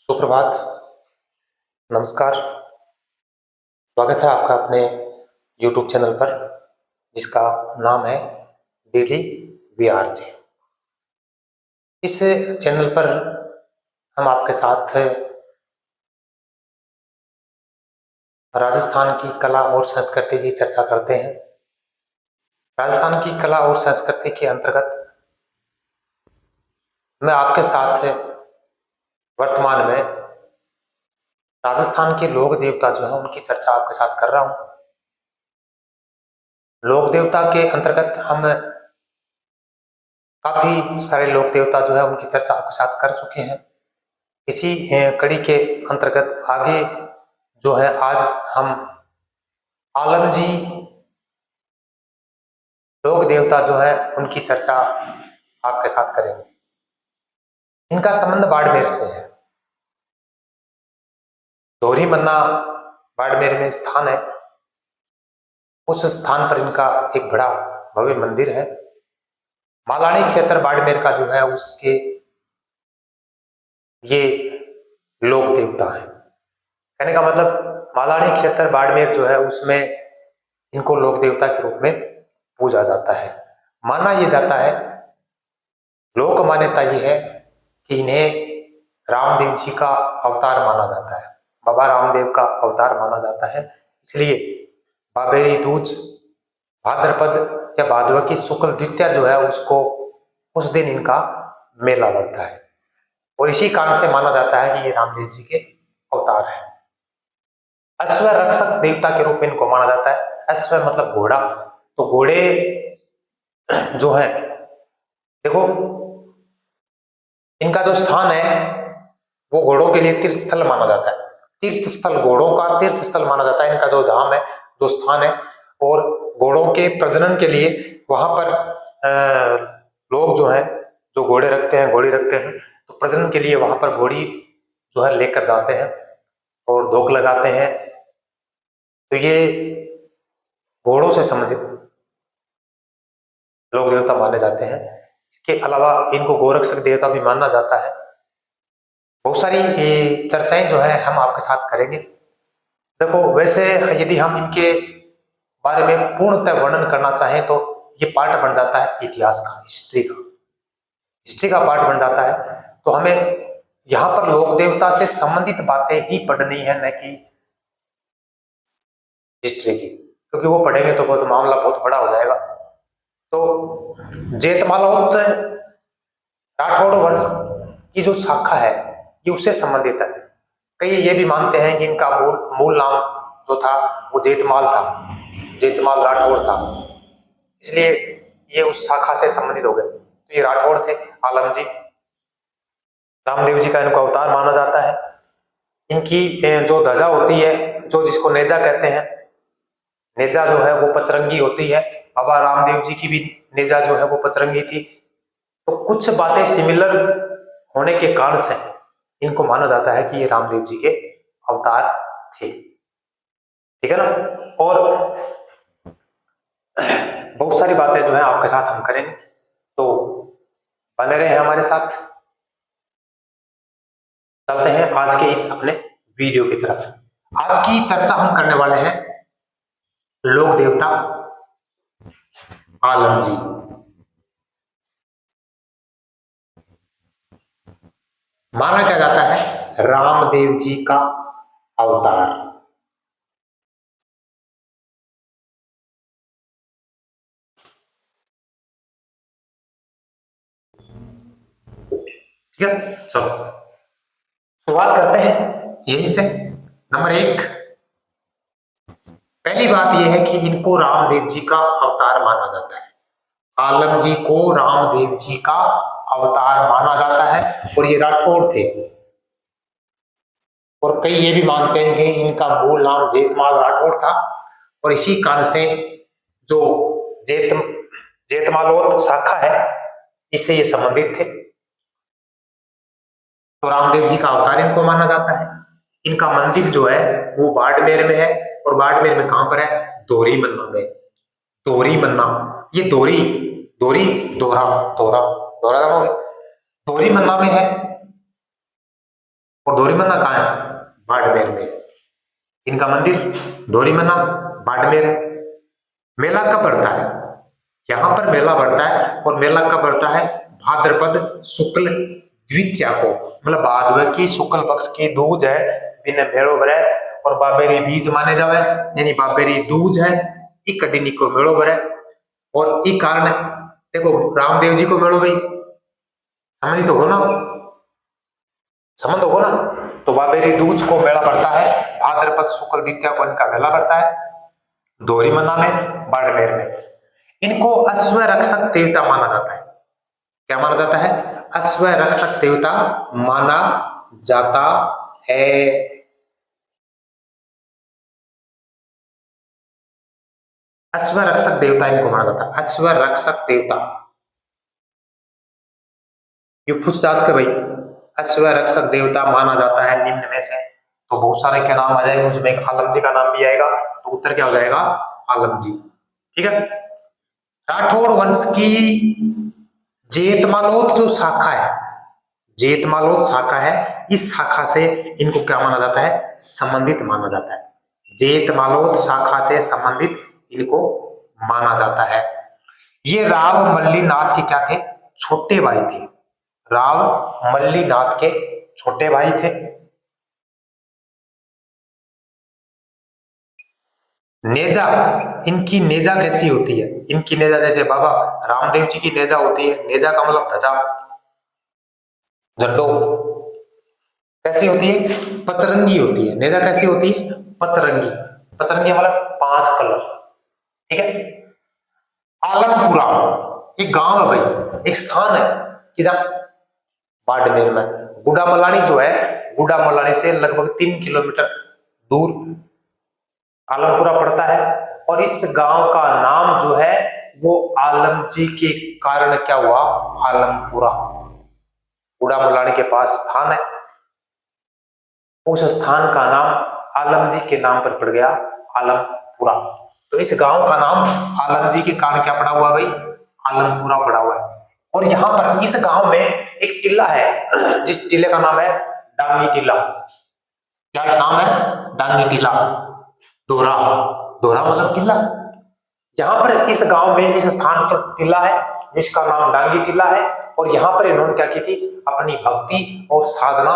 सुप्रभात, नमस्कार। स्वागत है आपका अपने YouTube चैनल पर, जिसका नाम है डेली वीआरजे। इस चैनल पर हम आपके साथ राजस्थान की कला और संस्कृति की चर्चा करते हैं। राजस्थान की कला और संस्कृति के अंतर्गत मैं आपके साथ वर्तमान में राजस्थान के लोक देवता जो है उनकी चर्चा आपके साथ कर रहा हूं। लोक देवता के अंतर्गत हम काफी सारे लोक देवता जो है उनकी चर्चा आपके साथ कर चुके हैं। इसी कड़ी के अंतर्गत आगे जो है आज हम आलमजी लोक देवता जो है उनकी चर्चा आपके साथ करेंगे। इनका संबंध बाड़मेर से है। दोहरी मन्ना बाड़मेर में स्थान है। उस स्थान पर इनका एक बड़ा भव्य मंदिर है। मालानी क्षेत्र बाड़मेर का जो है उसके ये लोक देवता है। कहने का मतलब मालानी क्षेत्र बाड़मेर जो है उसमें इनको लोक देवता के रूप में पूजा जाता है। माना यह जाता है, लोक मान्यता यह है कि इन्हें रामदेव जी का अवतार माना जाता है। बाबा रामदेव का अवतार माना जाता है। इसलिए बाबेरी दूज भाद्रपद या भादवा की शुक्ल द्वितीया जो है उसको उस दिन इनका मेला लगता है और इसी कारण से माना जाता है कि ये रामदेव जी के अवतार है। अश्व रक्षक देवता के रूप में इनको माना जाता है। अश्व मतलब घोड़ा। तो घोड़े जो है, देखो इनका जो स्थान है वो घोड़ों के लिए तीर्थ स्थल माना जाता है। तीर्थ स्थल, घोड़ों का तीर्थ स्थल माना जाता है। इनका जो धाम है, जो स्थान है, और घोड़ों के प्रजनन के लिए वहां पर लोग जो है जो घोड़े रखते हैं, घोड़ी रखते हैं, तो प्रजनन के लिए वहां पर घोड़ी जो है लेकर जाते हैं और धोख लगाते हैं। तो ये घोड़ों से संबंधित लोक देवता माने जाते हैं। इसके अलावा इनको गोरक्षक देवता भी माना जाता है। बहुत सारी ये चर्चाएं जो है हम आपके साथ करेंगे। देखो, वैसे यदि हम इनके बारे में पूर्णतः वर्णन करना चाहें तो ये पार्ट बन जाता है इतिहास का, हिस्ट्री का पार्ट बन जाता है। तो हमें यहाँ पर लोक देवता से संबंधित बातें ही पढ़नी है, न कि हिस्ट्री की, क्योंकि वो पढ़ेंगे तो बहुत मामला बहुत बड़ा हो जाएगा। तो जेतमालोत राठौड़ वंश की जो शाखा है ये उससे संबंधित है। कई ये भी मानते हैं कि इनका मूल नाम जो था वो जेतमाल था, जेतमाल राठौड़ था, इसलिए ये उस शाखा से संबंधित हो गए। तो ये राठौड़ थे आलमजी। रामदेव जी का इनको अवतार माना जाता है। इनकी जो ध्वजा होती है, जो जिसको नेजा कहते हैं, नेजा जो है वो पचरंगी होती है। बाबा रामदेव जी की भी नेजा जो है वो पचरंगी थी। तो कुछ बातें सिमिलर होने के कारण से इनको माना जाता है कि ये रामदेव जी के अवतार थे। ठीक है ना। और बहुत सारी बातें जो है आपके साथ हम करेंगे, तो बने रहे हमारे साथ। चलते हैं आज के इस अपने वीडियो की तरफ। आज की चर्चा हम करने वाले हैं लोक देवता आलमजी। माना क्या जाता है रामदेव जी का अवतार। ठीक है, चलो शुरुआत करते हैं यही से। नंबर 1, पहली बात यह है कि इनको रामदेव जी का अवतार माना जाता है। आलम जी को रामदेव जी का अवतार माना जाता है और ये राठौड़ थे। और कई ये भी मानते हैं कि इनका मूल नाम जेतमाल राठौड़ था और इसी कारण से जो जेतमालोत शाखा है इससे ये संबंधित थे। तो रामदेव जी का अवतार इनको माना जाता है। इनका मंदिर जो है वो बाड़मेर में है, और बाड़मेर में कहां पर है? दोहरी मन्ना में। दोहरी मन्ना, ये दोहरी दोहरी दोहरा दोहरा दोहरा दोहरी मन्ना में है। और दोहरी दोरीमन्ना कहाँ है? बाड़मेर में। इनका मंदिर दोरीमन्ना बाड़मेर है। मेला कब बढ़ता है? यहाँ पर मेला बढ़ता है, और मेला कब बढ़ता है? भाद्रपद शुक्ल द्वितीया को, मतलब भादव की शुक्ल पक्ष की दूज है, बिन मेड़ो भरे और बाबेरी बीज माने जावे, यानी बाबेरी दूज है, ई कडिनी को मेड़ो भरे। और ई कारण देखो रामदेव जी को मेड़ो भाई समझ तो हो ना, समझ हो ना। तो बाबेरी दूज को मेला पड़ता है, भाद्रपद शुक्ल द्वितीया को इनका मेला पड़ता है दोरीमन्ना में, बाड़मेर में। इनको अश्व रक्षक देवता माना जाता है। क्या माना जाता है? अश्व रक्षक देवता माना जाता है। अश्व रक्षक देवता इनको माना जाता है, अश्व रक्षक देवता। ये पूछ जांच के भाई, अश्व रक्षक देवता माना जाता है निम्न में से, तो बहुत सारे क्या नाम आ जाएंगे, उसमें एक आलम जी का नाम भी आएगा, तो उत्तर क्या हो जाएगा? आलम जी। ठीक है। राठौड़ वंश की जेतमालोत जो शाखा है, जेतमालोत शाखा है, इस शाखा से इनको क्या माना जाता है? संबंधित माना जाता है। जेतमालोत शाखा से संबंधित इनको माना जाता है। ये राव मल्लीनाथ के क्या थे? छोटे भाई थे। राव मल्लीनाथ के छोटे भाई थे। नेजा, इनकी नेजा कैसी होती है? इनकी नेजा जैसे बाबा रामदेव जी की नेजा होती है, नेजा का मतलब ध्वजा, झंडो। कैसी होती है? पचरंगी होती है। नेजा कैसी होती है? पचरंगी। पचरंगी मतलब 5 कलर। ठीक है। आलमपुरा एक गांव है भाई, एक स्थान है कि जहां बाड़मेर में गुड्डा मलानी जो है, गुड्डा मलानी से लगभग 3 किलोमीटर दूर आलमपुरा पड़ता है। और इस गांव का नाम जो है वो आलम जी के कारण क्या हुआ? आलमपुरा। गुड्डा मलानी के पास स्थान है, उस स्थान का नाम आलम जी के नाम पर पड़ गया, आलमपुरा। तो इस गांव का नाम आलम जी के कारण क्या पड़ा हुआ भाई? आलमपुरा पड़ा हुआ है। और यहाँ पर इस गांव में एक टीला है, जिस टीले का नाम है डांगी टीला। क्या नाम है? डांगी टीला। दोहरा, दोहरा मतलब टीला। यहाँ पर इस गांव में इस स्थान पर टीला है जिसका नाम डांगी टीला है। और यहाँ पर इन्होंने क्या की थी? अपनी भक्ति और साधना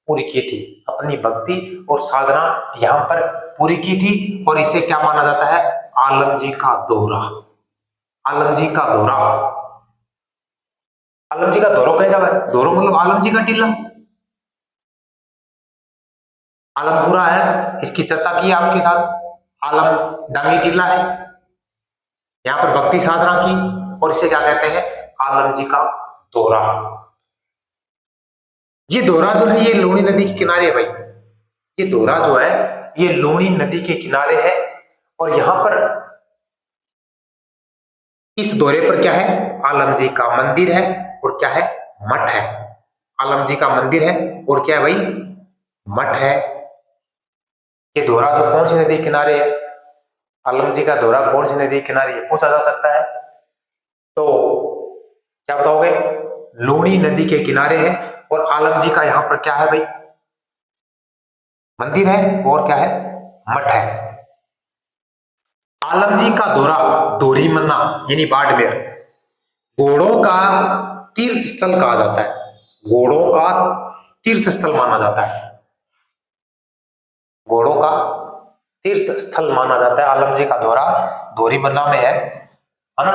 पूरी की थी। अपनी भक्ति और साधना यहाँ पर पूरी की थी, और इसे क्या माना जाता है? आलम जी का दोहरा। आलम जी का दोहरा। आलम जी का दोहरा कह जाए, दोहरा मतलब आलम जी का टीला। आलमपुरा है, इसकी चर्चा की आपके साथ। आलम डांगी टीला है, यहाँ पर भक्ति साधना की, और इसे क्या कहते हैं? आलम जी का दोहरा। ये दोहरा जो है ये लूणी नदी के किनारे है भाई। ये दोहरा जो है ये लूणी नदी के किनारे है। और यहां पर इस दोहरे पर क्या है? आलम जी का मंदिर है, और क्या है? मठ है। आलम जी का मंदिर है, और क्या है भाई? मठ है। ये दोहरा जो कौन सी नदी के किनारे है? आलम जी का दोहरा कौन सी नदी के किनारे है पूछा जा सकता है, तो क्या बताओगे? लूणी नदी के किनारे है। और आलम जी का यहां पर क्या है भाई? मंदिर है, और क्या है? मठ है। आलम जी का दोहरा दोरीमन्ना यानी बाड़मेर घोड़ों का तीर्थ स्थल कहा जाता है। घोड़ों का तीर्थ स्थल माना जाता है। घोड़ों का तीर्थ स्थल माना जाता है। आलम जी का दोहरा दोरीमन्ना में है ना।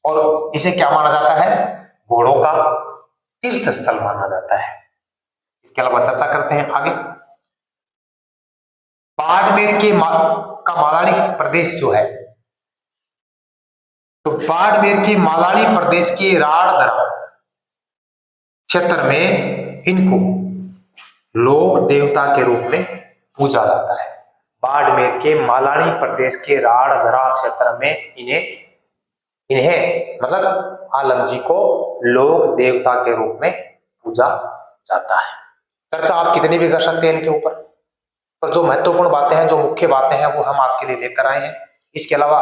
और इसे क्या माना जाता है? घोड़ों का तीर्थ स्थल माना जाता है। इसके अलावा चर्चा करते हैं आगे। बाड़मेर के का मालानी प्रदेश जो है, तो बाड़मेर के मालानी प्रदेश के राड़धरा क्षेत्र में इनको लोक देवता के रूप में पूजा जाता है। बाड़मेर के मालानी प्रदेश के राड़धरा क्षेत्र में इन्हें मतलब आलम जी को लोक देवता के रूप में पूजा जाता है। चर्चा आप कितनी भी कर सकते हैं इनके ऊपर, पर जो महत्वपूर्ण बातें हैं, जो मुख्य बातें हैं, वो हम आपके लिए लेकर आए हैं। इसके अलावा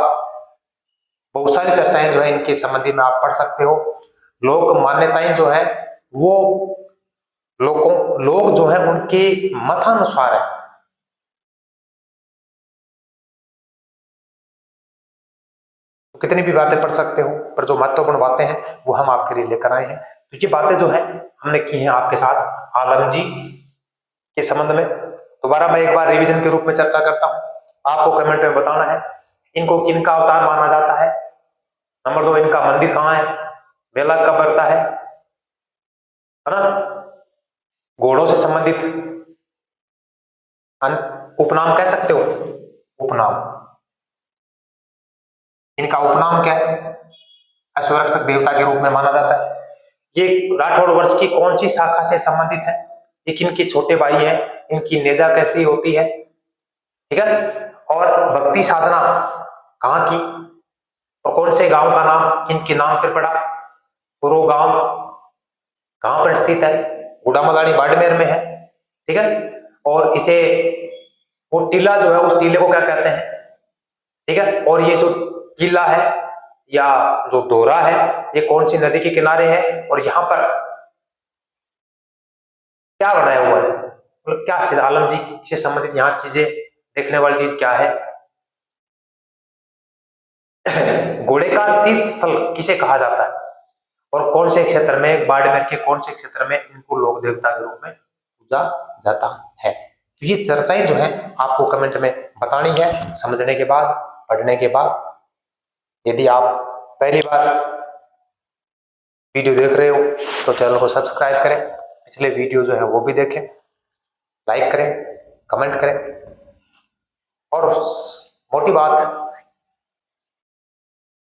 बहुत सारी चर्चाएं जो है इनके संबंधी में आप पढ़ सकते हो। लोक मान्यताएं जो है वो लोग जो है उनके मतानुसार है। तो कितनी भी बातें पढ़ सकते हो, पर जो महत्वपूर्ण बातें हैं वो हम आपके लिए लेकर आए हैं। तो ये बातें जो है हमने की हैं आपके साथ आलम जी के संबंध में। दोबारा मैं एक बार रिवीजन के रूप में चर्चा करता हूं, आपको कमेंट में बताना है इनको किनका अवतार माना जाता है। नंबर 2, इनका मंदिर कहाँ है, मेला कब लगता है ना। घोड़ों से संबंधित उपनाम कह सकते हो, उपनाम, इनका उपनाम क्या है, अश्वरक्षक देवता के रूप में माना जाता है। ये राठौड़ वंश की कौन सी शाखा से संबंधित है, ये किनके छोटे भाई हैं, इनकी नेजा कैसी होती है, ठीक है। और भक्ति साधना कहाँ की और कौन से गांव का नाम इनके नाम पर पड़ा, पूर्व गांव कहां पर स्थित है, गुड़ामलानी बाड़मेर में है, ठीक है। और इसे वो टीला जो है उस टीले को क्या कहते हैं, ठीक है। और ये जो किला है या जो दोहरा है ये कौन सी नदी के किनारे है, और यहां पर क्या बनाया हुआ है, मतलब क्या सिर आलम जी से संबंधित यहाँ चीजें देखने वाली चीज क्या है। घोड़े का तीर्थ स्थल किसे कहा जाता है, और कौन से क्षेत्र में, बाड़मेर के कौन से क्षेत्र में इनको लोक देवता के रूप में पूजा जाता है। तो ये चर्चाएं जो है आपको कमेंट में बतानी है, समझने के बाद, पढ़ने के बाद। यदि आप पहली बार वीडियो देख रहे हो तो चैनल को सब्सक्राइब करें, पिछले वीडियो जो है वो भी देखें, लाइक करें, कमेंट करें, और मोटी बात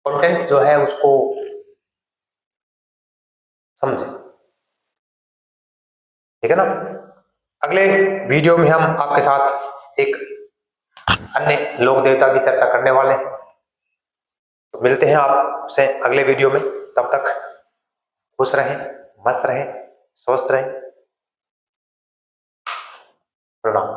कंटेंट जो है उसको समझें, ठीक है ना। अगले वीडियो में हम आपके साथ एक अन्य लोक देवता की चर्चा करने वाले हैं। तो मिलते हैं आपसे अगले वीडियो में, तब तक खुश रहें, मस्त रहें, स्वस्थ रहें। प्रणाम।